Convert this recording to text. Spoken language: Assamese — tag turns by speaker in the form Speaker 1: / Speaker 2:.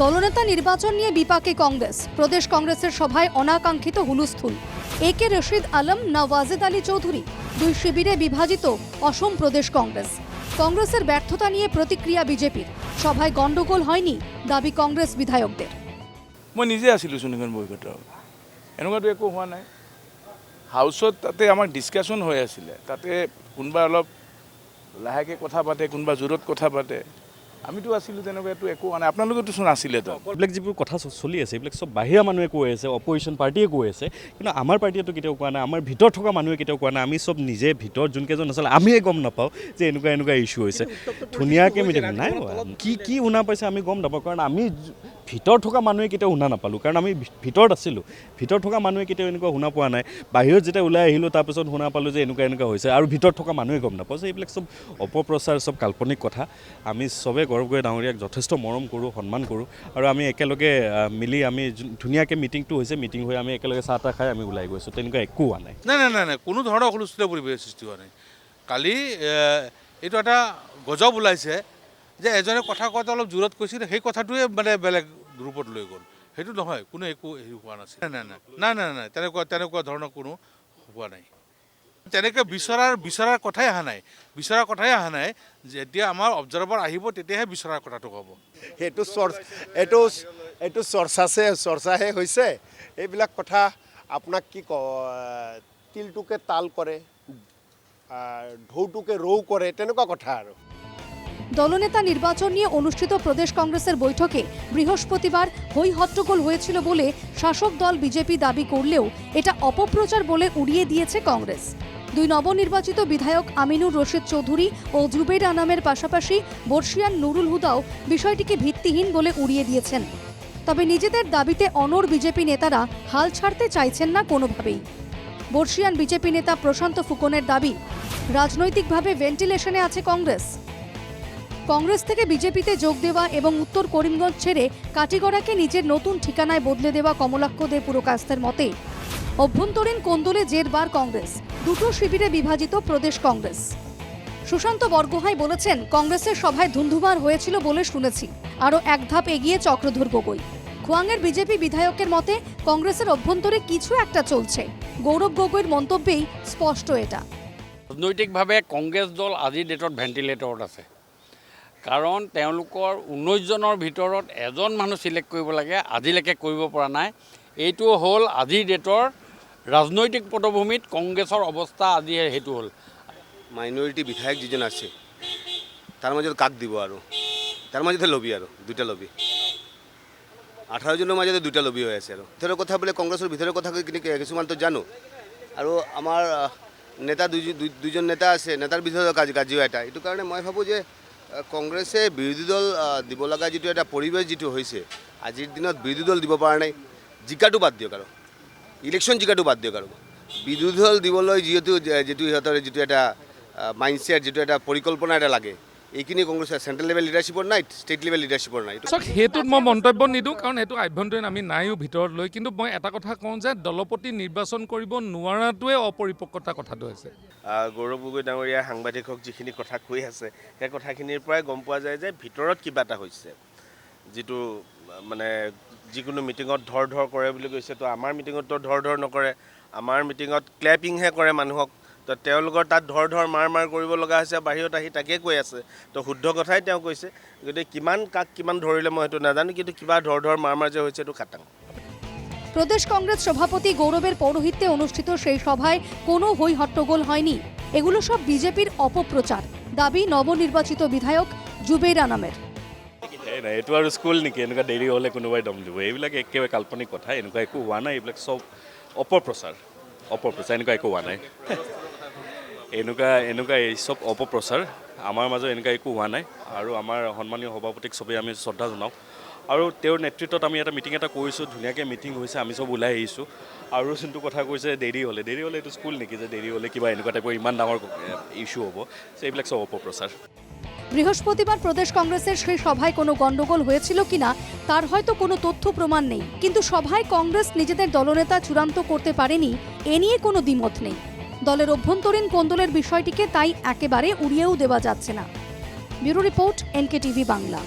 Speaker 1: দলনেতা নির্বাচন নিয়ে বিপাকে কংগ্রেস। প্রদেশ কংগ্রেসের সভায় অনাকাঙ্ক্ষিত হুলস্থুল। একে রশিদ আলম না ওয়াজেদ আলী চৌধুরী, দুই শিবিরে বিভাজিত অসম প্রদেশ কংগ্রেস। কংগ্রেসের ব্যর্থতা নিয়ে প্রতিক্রিয়া বিজেপির। সভায় গণ্ডগোল হয়নি দাবি কংগ্রেস বিধায়কদের।
Speaker 2: মই নিজে আছিলোঁ চোন বৈঠকত, এনেকুৱাটো একো হোৱা নাই। হাউচত তাতে আমাৰ ডিছকাশ্যন হৈ আছিলে, তাতে কোনোবা অলপ লাহেকৈ কথা পাতে, কোনোবা জোৰত কথা পাতে। আমিতো আছিলোঁ, তেনেকুৱাটো একো হোৱা নাই। আপোনালোকেতো চোন আছিলে। তো
Speaker 3: এইবিলাক যিবোৰ কথা চলি আছে এইবিলাক চব বাহিৰা মানুহে কৈ আছে, অপজিশ্যন পাৰ্টিয়ে কৈ আছে, কিন্তু আমাৰ পাৰ্টিয়েতো কেতিয়াও কোৱা নাই, আমাৰ ভিতৰত থকা মানুহে কেতিয়াও কোৱা নাই। আমি চব নিজে ভিতৰত যোনকেইজন আছিলে আমিয়ে গম নাপাওঁ যে এনেকুৱা ইছ্যু হৈছে। ধুনীয়াকৈ মিটিং নাই কি শুনা পাইছে আমি গম নাপাওঁ, কাৰণ আমি ভিতৰত থকা মানুহে কেতিয়াও শুনা নাপালোঁ, কাৰণ আমি ভিতৰত আছিলোঁ। ভিতৰত থকা মানুহে কেতিয়াও এনেকুৱা শুনা পোৱা নাই। বাহিৰত যেতিয়া ওলাই আহিলোঁ তাৰপিছত শুনা পালোঁ যে এনেকুৱা হৈছে, আৰু ভিতৰত থকা মানুহে গম নাপাওঁ যে এইবিলাক চব অপপ্ৰচাৰ, চব কাল্পনিক কথা। আমি চবেই গৌৰৱ কৰি ডাঙৰীয়াক যথেষ্ট মৰম কৰোঁ, সন্মান কৰোঁ, আৰু আমি একেলগে মিলি আমি ধুনীয়াকৈ মিটিংটো হৈছে, মিটিং হৈ আমি একেলগে চাহ তাহ খাই আমি ওলাই গৈছোঁ। তেনেকুৱা একো হোৱা নাই।
Speaker 4: নাই, কোনো ধৰণৰ হুলস্থুল পৰিৱেশ সৃষ্টি হোৱা নাই। কালি এইটো এটা গজব ওলাইছে যে এজনে কথা কওঁতে অলপ জোৰত কৈছিল, সেই কথাটোৱে মানে বেলেগ ৰূপত লৈ গ'ল। সেইটো নহয়, কোনো একো হেৰি হোৱা নাছিল। নাই, তেনেকুৱা ধৰণৰ কোনো হোৱা নাই। তেনেকৈ বিচৰাৰ কথাই অহা নাই। যেতিয়া আমাৰ অবজাৰ্ভাৰ আহিব তেতিয়াহে বিচৰাৰ কথাটো ক'ব।
Speaker 5: এইটো চৰ্চাহে হৈছে। এইবিলাক কথা আপোনাক কি তিলটোকে তাল কৰে, ঢৌটোকে ৰৌ কৰে, তেনেকুৱা কথা আৰু।
Speaker 1: দলনেতা নির্বাচন নিয়ে অনুষ্ঠিত প্রদেশ কংগ্রেসের বৈঠকে বৃহস্পতিবার হৈ হট্টগোল হয়েছিল বলে শাসক দল বিজেপি দাবি করলেও এটা অপপ্রচার বলে উড়িয়ে দিয়েছে কংগ্রেস। দুই নবনির্বাচিত বিধায়ক আমিনুর রশিদ চৌধুরী ও জুবের আনামের পাশাপাশি বর্ষিয়ান নুরুল হুদাও বিষয়টিকে ভিত্তিহীন বলে উড়িয়ে দিয়েছেন। তবে নিজেদের দাবিতে অনড় বিজেপি নেতারা হাল ছাড়তে চাইছেন না কোনোভাবেই। বর্ষিয়ান বিজেপি নেতা প্রশান্ত ফুকনের দাবি, রাজনৈতিকভাবে ভেন্টিলেশনে আছে কংগ্রেস। কংগ্রেস থেকে বিজেপিতে যোগ দেওয়া এবং উত্তর করিমগঞ্জ ছেড়ে কাটিগড়াকে নিজের নতুন ঠিকানায় বদলে দেওয়া কমলাক্ষ দে পুরকাস্তের মতে অভ্যন্তরীণ কোন্দলে জেরবার কংগ্রেস, দুটো শিবিরে বিভাজিত প্রদেশ কংগ্রেস। সুশান্ত বরগোহাঁই বলেছেন, কংগ্রেসের সভায় ধুন্ধুমার হয়েছিল বলে শুনেছি। আরও এক ধাপ এগিয়ে চক্রধর গগৈ। খোয়াংয়ের বিজেপি বিধায়কের মতে কংগ্রেসের অভ্যন্তরে কিছু একটা চলছে। গৌরব গগৈর মন্তব্যেই স্পষ্ট এটা।
Speaker 6: ৰাজনৈতিকভাৱে কংগ্ৰেছ দল আজিৰ ডেটত ভেণ্টিলেটৰত আছে, কাৰণ তেওঁলোকৰ 19 জনৰ ভিতৰত এজন মানুহ চিলেক্ট কৰিব লাগে, আজিলৈকে কৰিব পৰা নাই। এইটো হ'ল আজিৰ ডেটৰ ৰাজনৈতিক পটভূমিত কংগ্ৰেছৰ অৱস্থা আজি সেইটো হ'ল।
Speaker 5: মাইনৰিটি বিধায়ক যিজন আছে তাৰ মাজত কাক দিব, আৰু তাৰ মাজতে লবি, আৰু দুটা লবি, 18 জনৰ মাজতে দুটা লবি হৈ আছে। আৰু ভিতৰৰ কথা বোলে কংগ্ৰেছৰ ভিতৰৰ কথা কিছুমানতো জানো, আৰু আমাৰ নেতা দুজন নেতা আছে, নেতাৰ ভিতৰত কাজিও এটা। এইটো কাৰণে মই ভাবোঁ যে কংগ্ৰেছে বিৰোধী দল দিব লগা যিটো এটা পৰিৱেশ যিটো হৈছে, আজিৰ দিনত বিৰোধী দল দিব পৰা নাই। জিকাটো বাদ দিয়ক, আৰু ইলেকশ্যন জিকাটো বাদ দিয়ক, আৰু বিৰোধী দল দিবলৈ যিটো সিহঁতৰ যিটো এটা মাইণ্ডছেট, যিটো এটা পৰিকল্পনা এটা লাগে, এইখিনি কংগ্ৰেছৰ চেণ্ট্ৰেল লেভেল লিডাৰশ্বিপৰ নাই, ষ্টেট লেভেল লিডাৰশ্বিপৰ নাই।
Speaker 7: সেইটোত মই মন্তব্য নিদিওঁ, কাৰণ সেইটো আভ্যন্তৰীণ আমি নাইও ভিতৰত লৈ। কিন্তু মই এটা কথা কওঁ যে দলপতি নিৰ্বাচন কৰিব নোৱাৰাটোৱে অপৰিপক্কতা কথাটো হৈছে।
Speaker 8: গৌৰৱ গগৈ ডাঙৰীয়া সাংবাদিকক যিখিনি কথা কৈ আছে, সেই কথাখিনিৰ পৰাই গম পোৱা যায় যে ভিতৰত কিবা এটা হৈছে, যিটো মানে যিকোনো মিটিঙত ধৰ কৰে বুলি কৈছে। তো আমাৰ মিটিঙততো ধৰ নকৰে, আমাৰ মিটিঙত ক্লেপিংহে কৰে মানুহক। তো তেওঁলোকৰ তাত ধৰ মাৰ কৰিব লগা হৈছে, বাহিৰত আহি তাকে কৈ আছে। তো শুদ্ধ কথাই তেওঁ কৈছে, গতিকে কাক কিমান ধৰিলে মই সেইটো নাজানো, কিন্তু কিবা ধৰ মাৰ যে হৈছে এইটো খাটাং।
Speaker 1: প্রদেশ কংগ্রেস সভাপতি গৌরবের পৌরোহিত্যে অনুষ্ঠিত সেই সভায় কোনো হৈ হট্টগোল হয়নি। এগুলো সব বিজেপির অপপ্রচার, দাবি নবনির্বাচিত বিধায়ক জুবের আনামের।
Speaker 3: এইটো আৰু স্কুল নেকি, এনেকুৱা দেৰি হ'লে কোনোবাই দম দিব? এইবিলাক একেবাৰে কাল্পনিক কথা, এনেকুৱা একো হোৱা নাই। এইবিলাক চব অপপ্ৰচাৰ, এনেকুৱা একো হোৱা নাই। এনেকুৱা এই চব অপপ্ৰচাৰ, আমাৰ মাজত এনেকুৱা একো হোৱা নাই। আৰু আমাৰ সন্মানীয় সভাপতিক চবেই আমি শ্ৰদ্ধা জনাওঁ, আৰু তেওঁৰ নেতৃত্বত আমি এটা মিটিং এটা কৰিছোঁ, ধুনীয়াকৈ মিটিং হৈছে, আমি চব ওলাই আহিছোঁ। আৰু যোনটো কথা কৈছে দেৰি হ'লে এইটো স্কুল নেকি যে দেৰি হ'লে কিবা এনেকুৱা টাইপৰ ইমান ডাঙৰ ইস্যু হ'ব? এইবিলাক চব অপপ্ৰচাৰ।
Speaker 1: বৃহস্পতিবার প্রদেশ কংগ্রেসের সেই সভায় কোনো গন্ডগোল হয়েছিল কিনা তার হয়তো কোনো তথ্য প্রমাণ নেই, কিন্তু সভায় কংগ্রেস নিজেদের দলনেতা চূড়ান্ত করতে পারেনি এ নিয়ে কোনো দ্বিমত নেই। দলের অভ্যন্তরীণ কোন্দলের বিষয়টিকে তাই একেবারে উড়িয়েও দেওয়া যাচ্ছে না। Bureau report, NKTV Bangla.